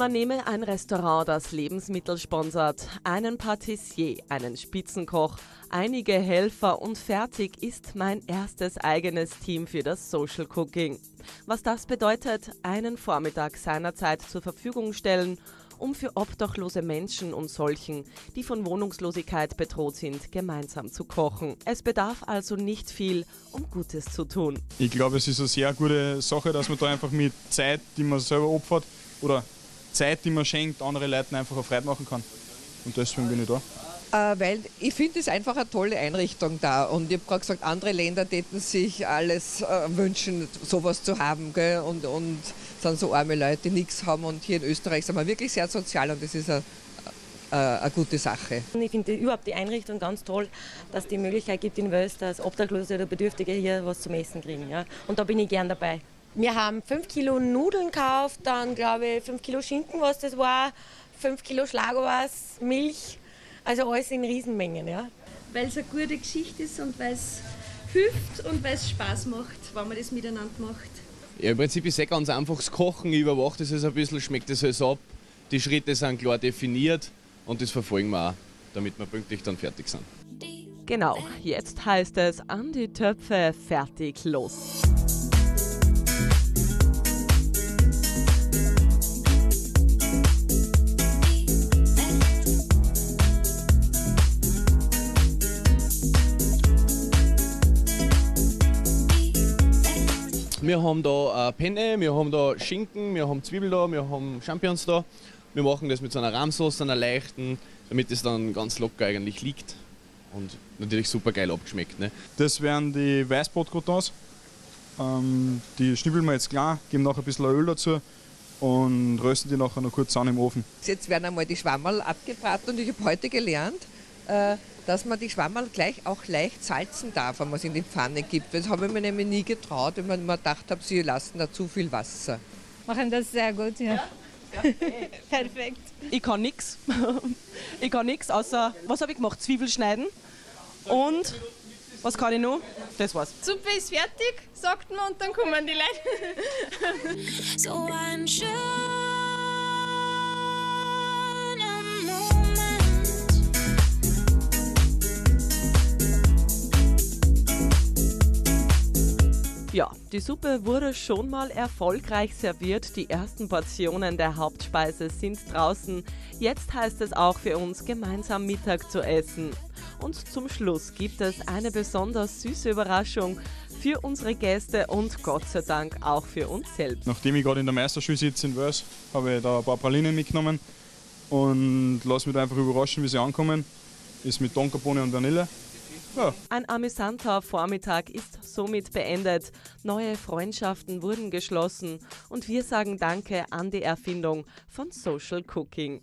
Man nehme ein Restaurant, das Lebensmittel sponsert, einen Patissier, einen Spitzenkoch, einige Helfer und fertig ist mein erstes eigenes Team für das Social Cooking. Was das bedeutet, einen Vormittag seiner Zeit zur Verfügung stellen, um für obdachlose Menschen und solchen, die von Wohnungslosigkeit bedroht sind, gemeinsam zu kochen. Es bedarf also nicht viel, um Gutes zu tun. Ich glaube, es ist eine sehr gute Sache, dass man da einfach mit Zeit, die man selber opfert, oder Zeit, die man schenkt, andere Leuten einfach eine Freude machen kann. Und deswegen bin ich da. Weil ich finde es einfach eine tolle Einrichtung da. Und ich habe gerade gesagt, andere Länder täten sich alles wünschen, sowas zu haben. Gell? Und sind so arme Leute, die nichts haben. Und hier in Österreich sind wir wirklich sehr sozial und das ist eine gute Sache. Ich finde überhaupt die Einrichtung ganz toll, dass es die Möglichkeit gibt in Wels, dass Obdachlose oder Bedürftige hier was zum Essen kriegen. Ja? Und da bin ich gern dabei. Wir haben 5 Kilo Nudeln gekauft, dann glaube ich 5 Kilo Schinken, was das war, 5 Kilo Schlagobers, Milch, also alles in Riesenmengen. Ja. Weil es eine gute Geschichte ist und weil es hilft und weil es Spaß macht, wenn man das miteinander macht. Ja, im Prinzip ist es ganz einfach das Kochen, ich überwache das ein bisschen, schmeckt das alles ab, die Schritte sind klar definiert und das verfolgen wir auch, damit wir pünktlich dann fertig sind. Genau, jetzt heißt es an die Töpfe, fertig, los. Wir haben da Penne, wir haben da Schinken, wir haben Zwiebeln da, wir haben Champignons da. Wir machen das mit so einer Rahmsauce, einer leichten, damit es dann ganz locker eigentlich liegt und natürlich super geil abgeschmeckt. Ne? Das wären die Weißbrot-Croutons. Die schnibbeln wir jetzt klein, geben noch ein bisschen Öl dazu und rösten die nachher noch kurz an im Ofen. Jetzt werden einmal die Schwammerl abgebraten und ich habe heute gelernt, dass man die Schwammerl gleich auch leicht salzen darf, wenn man sie in die Pfanne gibt. Das habe ich mir nämlich nie getraut, wenn man gedacht habe, sie lassen da zu viel Wasser. Machen das sehr gut, ja. Perfekt. Ich kann nichts. Ich kann nichts, außer, was habe ich gemacht? Zwiebel schneiden. Und, was kann ich noch? Das war's. Suppe ist fertig, sagt man, und dann kommen die Leute. So ein schöner Moment. Ja, die Suppe wurde schon mal erfolgreich serviert. Die ersten Portionen der Hauptspeise sind draußen. Jetzt heißt es auch für uns, gemeinsam Mittag zu essen. Und zum Schluss gibt es eine besonders süße Überraschung für unsere Gäste und Gott sei Dank auch für uns selbst. Nachdem ich gerade in der Meisterschule sitze in Wels, habe ich da ein paar Pralinen mitgenommen und lasse mich da einfach überraschen, wie sie ankommen. Ist mit Tonkabohne und Vanille. Ja. Ein amüsanter Vormittag ist somit beendet. Neue Freundschaften wurden geschlossen und wir sagen Danke an die Erfindung von Social Cooking.